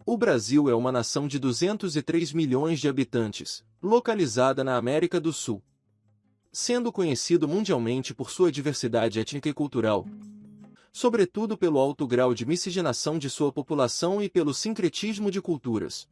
O Brasil é uma nação de 203 milhões de habitantes, localizada na América do Sul. Sendo conhecido mundialmente por sua diversidade étnica e cultural, sobretudo pelo alto grau de miscigenação de sua população e pelo sincretismo de culturas.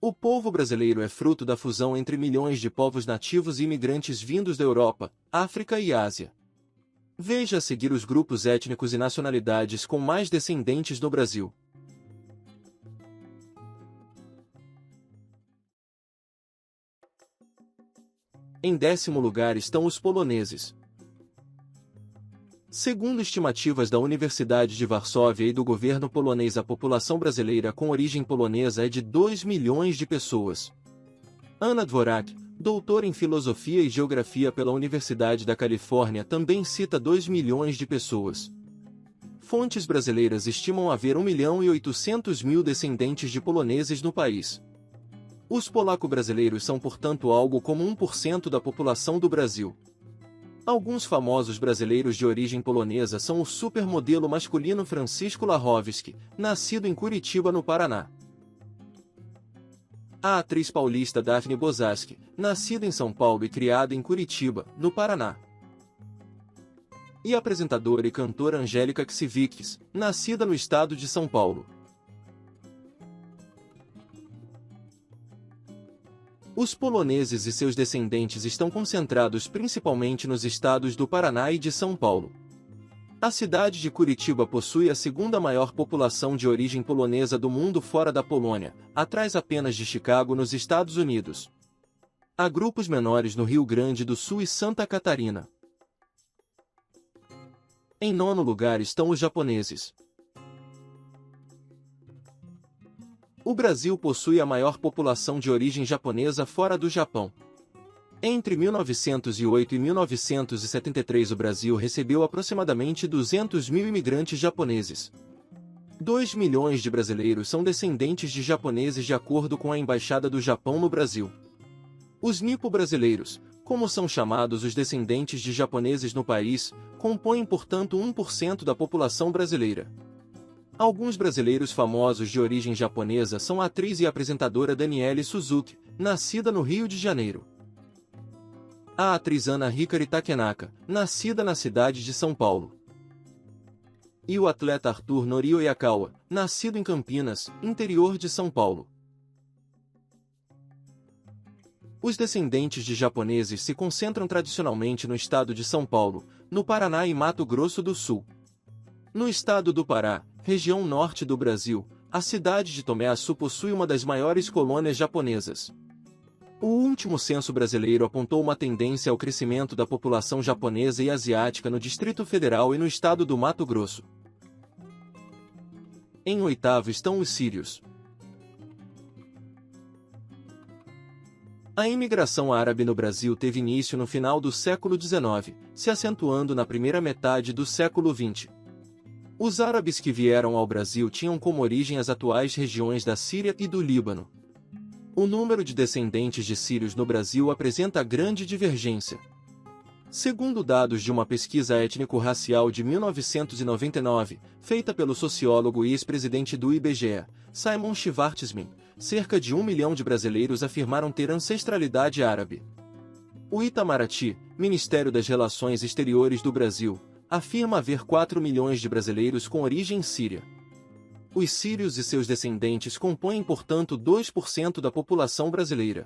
O povo brasileiro é fruto da fusão entre milhões de povos nativos e imigrantes vindos da Europa, África e Ásia. Veja a seguir os grupos étnicos e nacionalidades com mais descendentes no Brasil. Em 10º lugar estão os poloneses. Segundo estimativas da Universidade de Varsóvia e do governo polonês, a população brasileira com origem polonesa é de 2 milhões de pessoas. Anna Dvorak, doutora em Filosofia e Geografia pela Universidade da Califórnia, também cita 2 milhões de pessoas. Fontes brasileiras estimam haver 1.800.000 descendentes de poloneses no país. Os polaco-brasileiros são, portanto, algo como 1% da população do Brasil. Alguns famosos brasileiros de origem polonesa são o supermodelo masculino Francisco Lachowski, nascido em Curitiba, no Paraná. A atriz paulista Daphne Bozaski, nascida em São Paulo e criada em Curitiba, no Paraná. E a apresentadora e cantora Angélica Ksivics, nascida no estado de São Paulo. Os poloneses e seus descendentes estão concentrados principalmente nos estados do Paraná e de São Paulo. A cidade de Curitiba possui a segunda maior população de origem polonesa do mundo fora da Polônia, atrás apenas de Chicago, nos Estados Unidos. Há grupos menores no Rio Grande do Sul e Santa Catarina. Em 9º lugar estão os japoneses. O Brasil possui a maior população de origem japonesa fora do Japão. Entre 1908 e 1973 o Brasil recebeu aproximadamente 200.000 imigrantes japoneses. 2 milhões de brasileiros são descendentes de japoneses, de acordo com a Embaixada do Japão no Brasil. Os nipo-brasileiros, como são chamados os descendentes de japoneses no país, compõem, portanto, 1% da população brasileira. Alguns brasileiros famosos de origem japonesa são a atriz e apresentadora Daniele Suzuki, nascida no Rio de Janeiro. A atriz Ana Hikari Takenaka, nascida na cidade de São Paulo. E o atleta Arthur Nori Oyakawa, nascido em Campinas, interior de São Paulo. Os descendentes de japoneses se concentram tradicionalmente no estado de São Paulo, no Paraná e Mato Grosso do Sul. No estado do Pará, região norte do Brasil, a cidade de Tomé-Açu possui uma das maiores colônias japonesas. O último censo brasileiro apontou uma tendência ao crescimento da população japonesa e asiática no Distrito Federal e no estado do Mato Grosso. Em 8º estão os sírios. A imigração árabe no Brasil teve início no final do século XIX, se acentuando na primeira metade do século XX. Os árabes que vieram ao Brasil tinham como origem as atuais regiões da Síria e do Líbano. O número de descendentes de sírios no Brasil apresenta grande divergência. Segundo dados de uma pesquisa étnico-racial de 1999, feita pelo sociólogo e ex-presidente do IBGE, Simon Schwartzman, cerca de 1 milhão de brasileiros afirmaram ter ancestralidade árabe. O Itamaraty, Ministério das Relações Exteriores do Brasil, afirma haver 4 milhões de brasileiros com origem síria. Os sírios e seus descendentes compõem, portanto, 2% da população brasileira.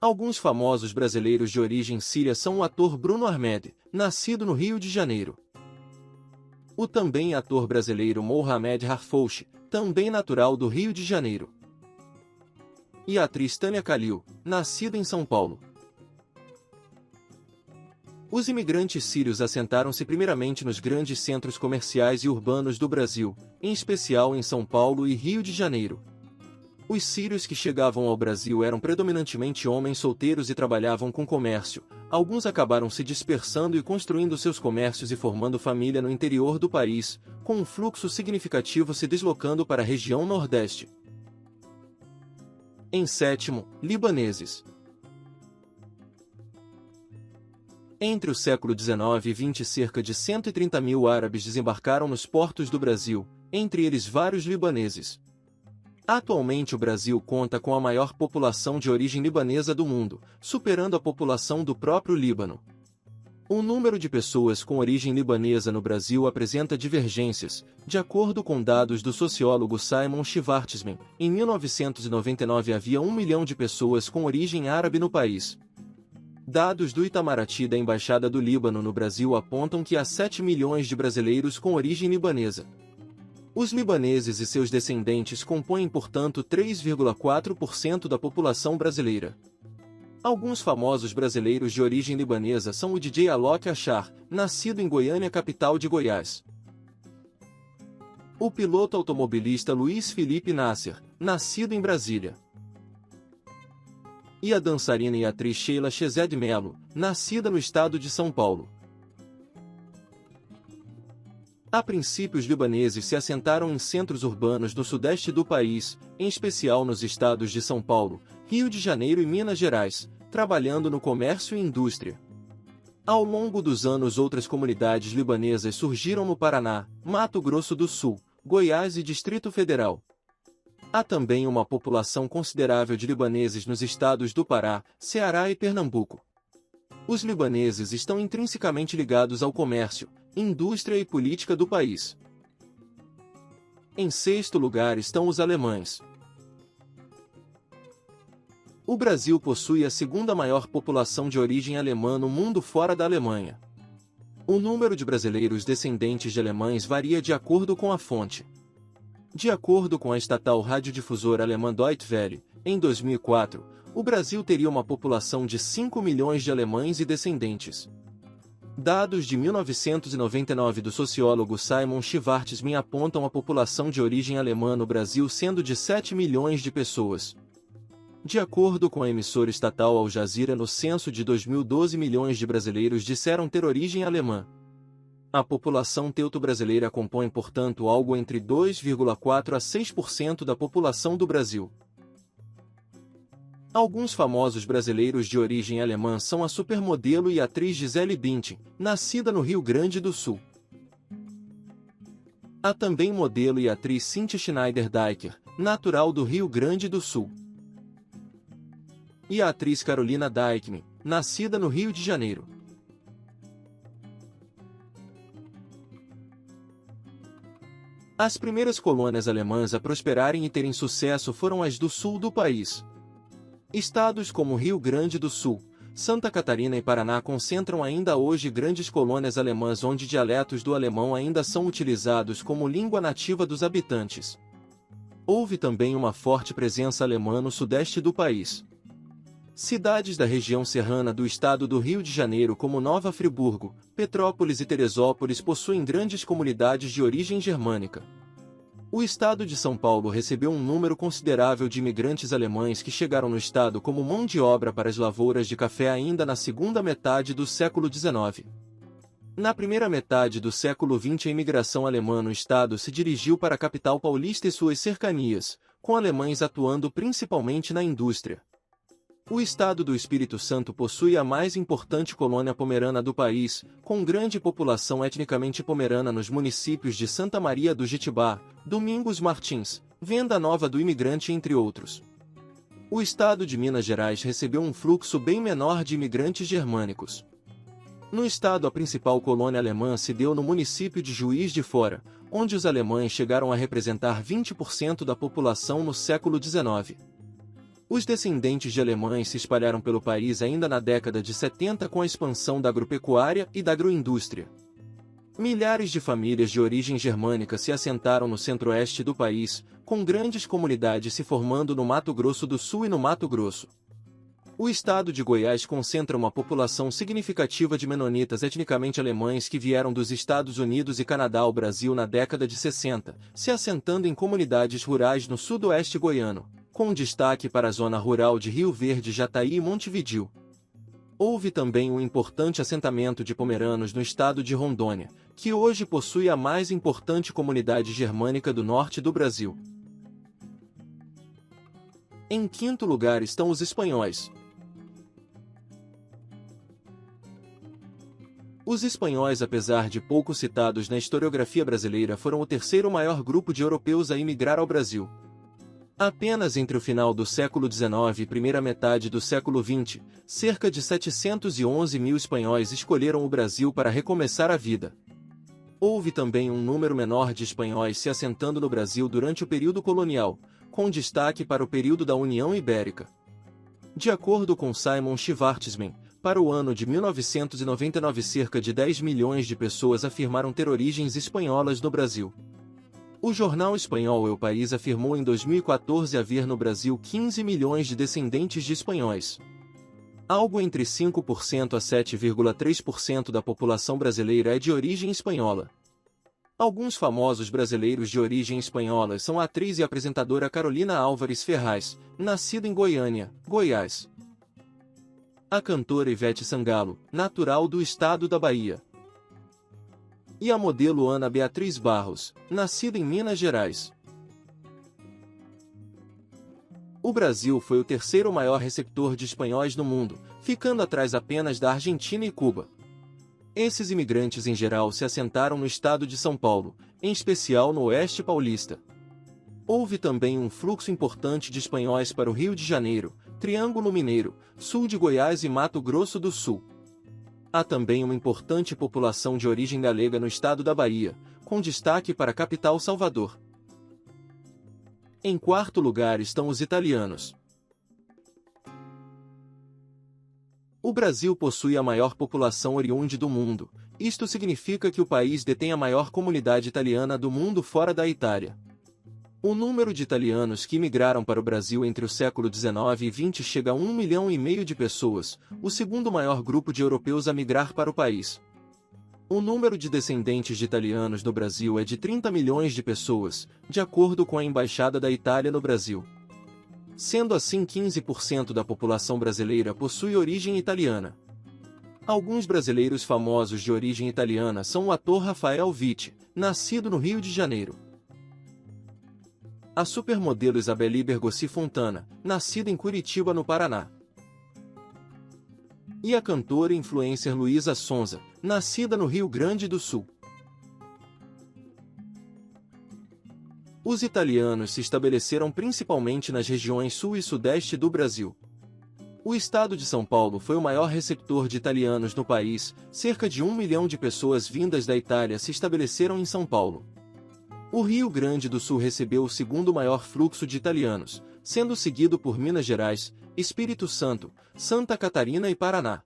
Alguns famosos brasileiros de origem síria são o ator Bruno Ahmed, nascido no Rio de Janeiro. O também ator brasileiro Mohamed Harfouch, também natural do Rio de Janeiro. E a atriz Tânia Kalil, nascida em São Paulo. Os imigrantes sírios assentaram-se primeiramente nos grandes centros comerciais e urbanos do Brasil, em especial em São Paulo e Rio de Janeiro. Os sírios que chegavam ao Brasil eram predominantemente homens solteiros e trabalhavam com comércio. Alguns acabaram se dispersando e construindo seus comércios e formando família no interior do país, com um fluxo significativo se deslocando para a região Nordeste. Em 7º, libaneses. Entre o século XIX e XX, cerca de 130.000 árabes desembarcaram nos portos do Brasil, entre eles vários libaneses. Atualmente o Brasil conta com a maior população de origem libanesa do mundo, superando a população do próprio Líbano. O número de pessoas com origem libanesa no Brasil apresenta divergências, de acordo com dados do sociólogo Simon Schwartzman. Em 1999 havia 1 milhão de pessoas com origem árabe no país. Dados do Itamaraty da Embaixada do Líbano no Brasil apontam que há 7 milhões de brasileiros com origem libanesa. Os libaneses e seus descendentes compõem, portanto, 3,4% da população brasileira. Alguns famosos brasileiros de origem libanesa são o DJ Alok Achar, nascido em Goiânia, capital de Goiás. O piloto automobilista Luiz Felipe Nasser, nascido em Brasília. E a dançarina e atriz Sheila Chezé de Mello, nascida no estado de São Paulo. A princípio, os libaneses se assentaram em centros urbanos no sudeste do país, em especial nos estados de São Paulo, Rio de Janeiro e Minas Gerais, trabalhando no comércio e indústria. Ao longo dos anos, outras comunidades libanesas surgiram no Paraná, Mato Grosso do Sul, Goiás e Distrito Federal. Há também uma população considerável de libaneses nos estados do Pará, Ceará e Pernambuco. Os libaneses estão intrinsecamente ligados ao comércio, indústria e política do país. Em sexto lugar estão os alemães. O Brasil possui a segunda maior população de origem alemã no mundo fora da Alemanha. O número de brasileiros descendentes de alemães varia de acordo com a fonte. De acordo com a estatal radiodifusora alemã Deutsche Welle, em 2004, o Brasil teria uma população de 5 milhões de alemães e descendentes. Dados de 1999 do sociólogo Simon Schwartzman apontam a população de origem alemã no Brasil sendo de 7 milhões de pessoas. De acordo com a emissora estatal Al Jazeera, no censo de 2012, milhões de brasileiros disseram ter origem alemã. A população teuto-brasileira compõe, portanto, algo entre 2,4% a 6% da população do Brasil. Alguns famosos brasileiros de origem alemã são a supermodelo e atriz Gisele Bündchen, nascida no Rio Grande do Sul. Há também modelo e atriz Cynthia Schneider-Deiker, natural do Rio Grande do Sul. E a atriz Carolina Dickmann, nascida no Rio de Janeiro. As primeiras colônias alemãs a prosperarem e terem sucesso foram as do sul do país. Estados como Rio Grande do Sul, Santa Catarina e Paraná concentram ainda hoje grandes colônias alemãs onde dialetos do alemão ainda são utilizados como língua nativa dos habitantes. Houve também uma forte presença alemã no sudeste do país. Cidades da região serrana do estado do Rio de Janeiro como Nova Friburgo, Petrópolis e Teresópolis possuem grandes comunidades de origem germânica. O estado de São Paulo recebeu um número considerável de imigrantes alemães que chegaram no estado como mão de obra para as lavouras de café ainda na segunda metade do século XIX. Na primeira metade do século XX, a imigração alemã no estado se dirigiu para a capital paulista e suas cercanias, com alemães atuando principalmente na indústria. O estado do Espírito Santo possui a mais importante colônia pomerana do país, com grande população etnicamente pomerana nos municípios de Santa Maria do Jetibá, Domingos Martins, Venda Nova do Imigrante, entre outros. O estado de Minas Gerais recebeu um fluxo bem menor de imigrantes germânicos. No estado, a principal colônia alemã se deu no município de Juiz de Fora, onde os alemães chegaram a representar 20% da população no século XIX. Os descendentes de alemães se espalharam pelo país ainda na década de 70 com a expansão da agropecuária e da agroindústria. Milhares de famílias de origem germânica se assentaram no centro-oeste do país, com grandes comunidades se formando no Mato Grosso do Sul e no Mato Grosso. O estado de Goiás concentra uma população significativa de menonitas etnicamente alemães que vieram dos Estados Unidos e Canadá ao Brasil na década de 60, se assentando em comunidades rurais no sudoeste goiano, com destaque para a zona rural de Rio Verde, Jataí e Montevidéu. Houve também um importante assentamento de pomeranos no estado de Rondônia, que hoje possui a mais importante comunidade germânica do norte do Brasil. Em quinto lugar estão os espanhóis. Os espanhóis, apesar de pouco citados na historiografia brasileira, foram o terceiro maior grupo de europeus a imigrar ao Brasil. Apenas entre o final do século XIX e primeira metade do século XX, cerca de 711 mil espanhóis escolheram o Brasil para recomeçar a vida. Houve também um número menor de espanhóis se assentando no Brasil durante o período colonial, com destaque para o período da União Ibérica. De acordo com Simon Schwartzman, para o ano de 1999 cerca de 10 milhões de pessoas afirmaram ter origens espanholas no Brasil. O jornal espanhol El País afirmou em 2014 haver no Brasil 15 milhões de descendentes de espanhóis. Algo entre 5% a 7,3% da população brasileira é de origem espanhola. Alguns famosos brasileiros de origem espanhola são a atriz e apresentadora Carolina Álvares Ferraz, nascida em Goiânia, Goiás. A cantora Ivete Sangalo, natural do estado da Bahia. E a modelo Ana Beatriz Barros, nascida em Minas Gerais. O Brasil foi o terceiro maior receptor de espanhóis no mundo, ficando atrás apenas da Argentina e Cuba. Esses imigrantes em geral se assentaram no estado de São Paulo, em especial no Oeste Paulista. Houve também um fluxo importante de espanhóis para o Rio de Janeiro, Triângulo Mineiro, sul de Goiás e Mato Grosso do Sul. Há também uma importante população de origem galega no estado da Bahia, com destaque para a capital Salvador. Em quarto lugar estão os italianos. O Brasil possui a maior população oriunda do mundo. Isto significa que o país detém a maior comunidade italiana do mundo fora da Itália. O número de italianos que migraram para o Brasil entre o século XIX e XX chega a 1,5 milhão de pessoas, o segundo maior grupo de europeus a migrar para o país. O número de descendentes de italianos no Brasil é de 30 milhões de pessoas, de acordo com a Embaixada da Itália no Brasil. Sendo assim, 15% da população brasileira possui origem italiana. Alguns brasileiros famosos de origem italiana são o ator Rafael Witt, nascido no Rio de Janeiro. A supermodelo Isabelle Bergossi Fontana, nascida em Curitiba, no Paraná. E a cantora e influencer Luísa Sonza, nascida no Rio Grande do Sul. Os italianos se estabeleceram principalmente nas regiões sul e sudeste do Brasil. O estado de São Paulo foi o maior receptor de italianos no país, cerca de 1 milhão de pessoas vindas da Itália se estabeleceram em São Paulo. O Rio Grande do Sul recebeu o segundo maior fluxo de italianos, sendo seguido por Minas Gerais, Espírito Santo, Santa Catarina e Paraná.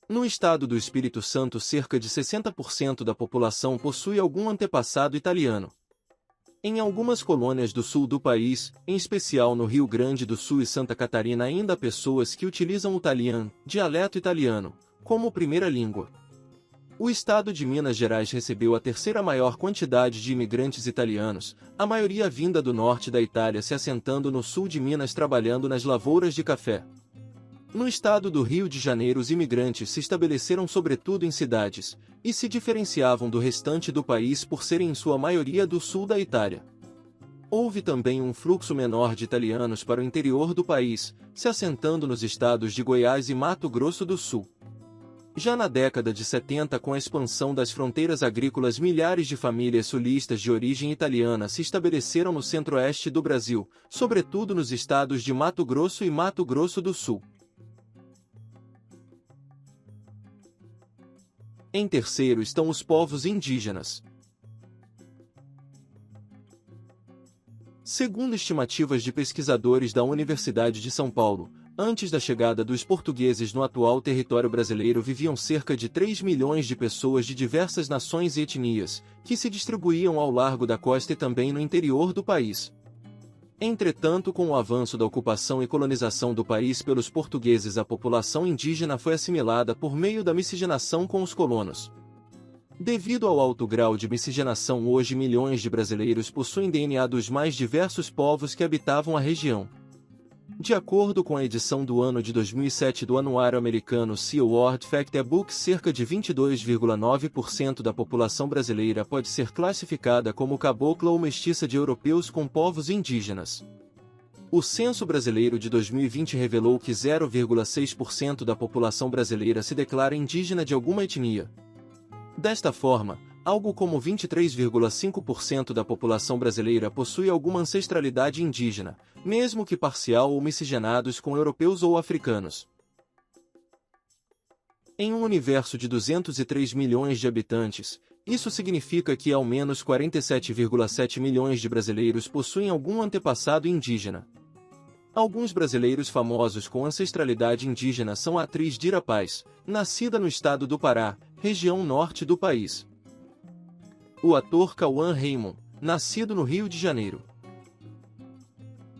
No estado do Espírito Santo, cerca de 60% da população possui algum antepassado italiano. Em algumas colônias do sul do país, em especial no Rio Grande do Sul e Santa Catarina, ainda há pessoas que utilizam o italiano, dialeto italiano, como primeira língua. O estado de Minas Gerais recebeu a terceira maior quantidade de imigrantes italianos, a maioria vinda do norte da Itália se assentando no sul de Minas trabalhando nas lavouras de café. No estado do Rio de Janeiro, os imigrantes se estabeleceram sobretudo em cidades, e se diferenciavam do restante do país por serem em sua maioria do sul da Itália. Houve também um fluxo menor de italianos para o interior do país, se assentando nos estados de Goiás e Mato Grosso do Sul. Já na década de 70, com a expansão das fronteiras agrícolas, milhares de famílias sulistas de origem italiana se estabeleceram no centro-oeste do Brasil, sobretudo nos estados de Mato Grosso e Mato Grosso do Sul. Em terceiro estão os povos indígenas. Segundo estimativas de pesquisadores da Universidade de São Paulo, antes da chegada dos portugueses no atual território brasileiro viviam cerca de 3 milhões de pessoas de diversas nações e etnias, que se distribuíam ao largo da costa e também no interior do país. Entretanto, com o avanço da ocupação e colonização do país pelos portugueses, a população indígena foi assimilada por meio da miscigenação com os colonos. Devido ao alto grau de miscigenação, hoje milhões de brasileiros possuem DNA dos mais diversos povos que habitavam a região. De acordo com a edição do ano de 2007 do anuário americano Sea World Factbook, cerca de 22,9% da população brasileira pode ser classificada como cabocla ou mestiça de europeus com povos indígenas. O censo brasileiro de 2020 revelou que 0,6% da população brasileira se declara indígena de alguma etnia. Desta forma, algo como 23,5% da população brasileira possui alguma ancestralidade indígena, mesmo que parcial ou miscigenados com europeus ou africanos. Em um universo de 203 milhões de habitantes, isso significa que ao menos 47,7 milhões de brasileiros possuem algum antepassado indígena. Alguns brasileiros famosos com ancestralidade indígena são a atriz Dira Paz, nascida no estado do Pará, região norte do país. O ator Cauã Raymond, nascido no Rio de Janeiro.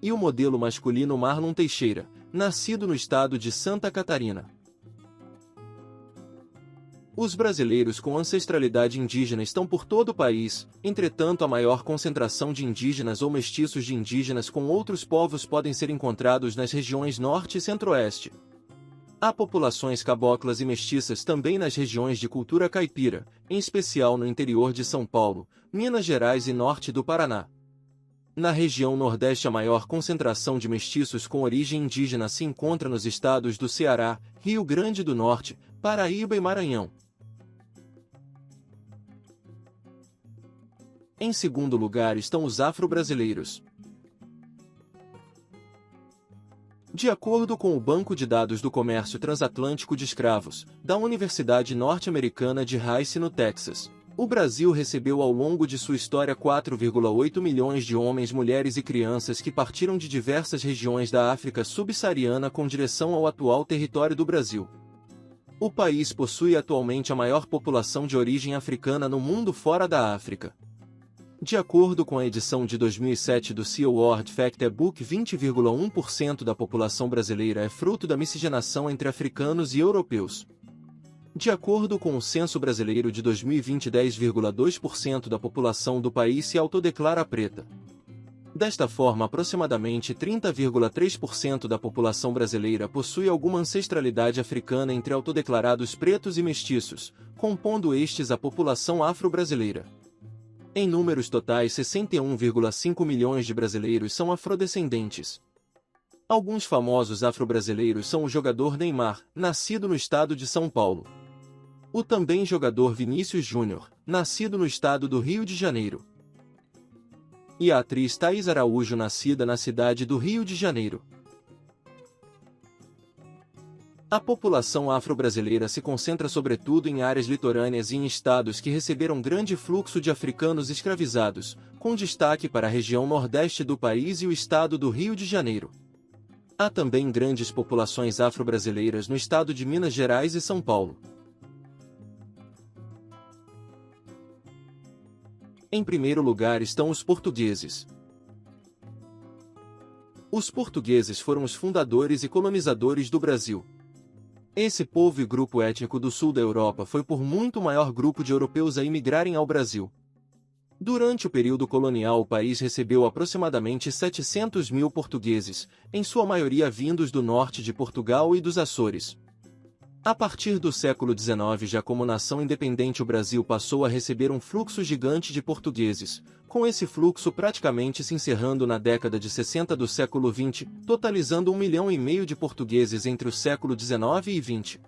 E o modelo masculino Marlon Teixeira, nascido no estado de Santa Catarina. Os brasileiros com ancestralidade indígena estão por todo o país, entretanto a maior concentração de indígenas ou mestiços de indígenas com outros povos podem ser encontrados nas regiões norte e centro-oeste. Há populações caboclas e mestiças também nas regiões de cultura caipira, em especial no interior de São Paulo, Minas Gerais e norte do Paraná. Na região Nordeste a maior concentração de mestiços com origem indígena se encontra nos estados do Ceará, Rio Grande do Norte, Paraíba e Maranhão. Em segundo lugar estão os afro-brasileiros. De acordo com o Banco de Dados do Comércio Transatlântico de Escravos, da Universidade Norte-Americana de Rice no Texas, o Brasil recebeu ao longo de sua história 4,8 milhões de homens, mulheres e crianças que partiram de diversas regiões da África subsaariana com direção ao atual território do Brasil. O país possui atualmente a maior população de origem africana no mundo fora da África. De acordo com a edição de 2007 do CEO World Factbook, 20,1% da população brasileira é fruto da miscigenação entre africanos e europeus. De acordo com o Censo Brasileiro de 2020, 10,2% da população do país se autodeclara preta. Desta forma, aproximadamente 30,3% da população brasileira possui alguma ancestralidade africana entre autodeclarados pretos e mestiços, compondo estes a população afro-brasileira. Em números totais, 61,5 milhões de brasileiros são afrodescendentes. Alguns famosos afro-brasileiros são o jogador Neymar, nascido no estado de São Paulo. O também jogador Vinícius Júnior, nascido no estado do Rio de Janeiro. E a atriz Thaís Araújo, nascida na cidade do Rio de Janeiro. A população afro-brasileira se concentra sobretudo em áreas litorâneas e em estados que receberam grande fluxo de africanos escravizados, com destaque para a região nordeste do país e o estado do Rio de Janeiro. Há também grandes populações afro-brasileiras no estado de Minas Gerais e São Paulo. Em primeiro lugar estão os portugueses. Os portugueses foram os fundadores e colonizadores do Brasil. Esse povo e grupo étnico do sul da Europa foi por muito o maior grupo de europeus a imigrarem ao Brasil. Durante o período colonial, o país recebeu aproximadamente 700 mil portugueses, em sua maioria vindos do norte de Portugal e dos Açores. A partir do século XIX, já como nação independente, o Brasil passou a receber um fluxo gigante de portugueses, com esse fluxo praticamente se encerrando na década de 60 do século XX, totalizando 1,5 milhão de portugueses entre o século XIX e XX.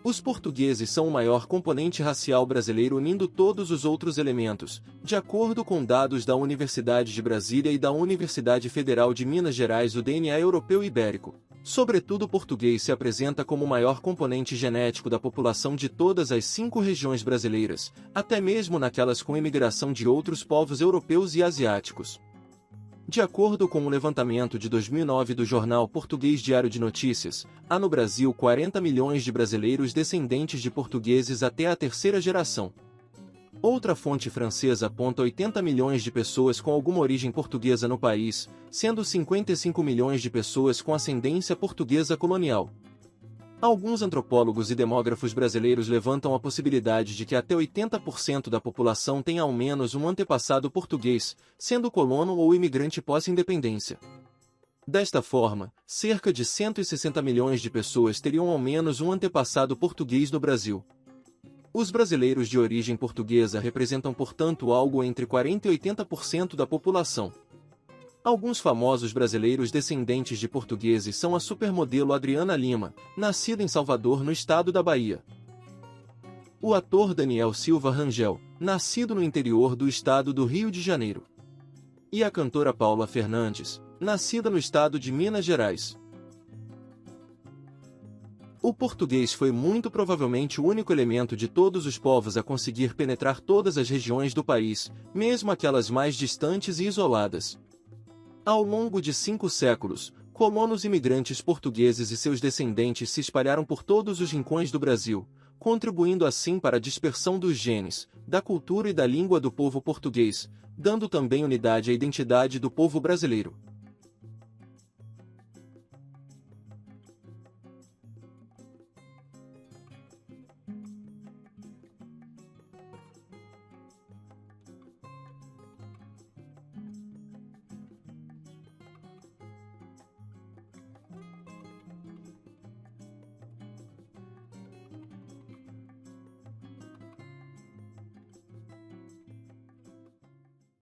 Os portugueses são o maior componente racial brasileiro, unindo todos os outros elementos, de acordo com dados da Universidade de Brasília e da Universidade Federal de Minas Gerais. O DNA europeu ibérico, sobretudo o português, se apresenta como o maior componente genético da população de todas as 5 regiões brasileiras, até mesmo naquelas com imigração de outros povos europeus e asiáticos. De acordo com o levantamento de 2009 do jornal português Diário de Notícias, há no Brasil 40 milhões de brasileiros descendentes de portugueses até a 3ª geração. Outra fonte francesa aponta 80 milhões de pessoas com alguma origem portuguesa no país, sendo 55 milhões de pessoas com ascendência portuguesa colonial. Alguns antropólogos e demógrafos brasileiros levantam a possibilidade de que até 80% da população tenha ao menos um antepassado português, sendo colono ou imigrante pós-independência. Desta forma, cerca de 160 milhões de pessoas teriam ao menos um antepassado português no Brasil. Os brasileiros de origem portuguesa representam, portanto, algo entre 40% e 80% da população. Alguns famosos brasileiros descendentes de portugueses são a supermodelo Adriana Lima, nascida em Salvador, no estado da Bahia. O ator Daniel Silva Rangel, nascido no interior do estado do Rio de Janeiro. E a cantora Paula Fernandes, nascida no estado de Minas Gerais. O português foi muito provavelmente o único elemento de todos os povos a conseguir penetrar todas as regiões do país, mesmo aquelas mais distantes e isoladas. Ao longo de 5 séculos, colonos imigrantes portugueses e seus descendentes se espalharam por todos os rincões do Brasil, contribuindo assim para a dispersão dos genes, da cultura e da língua do povo português, dando também unidade à identidade do povo brasileiro.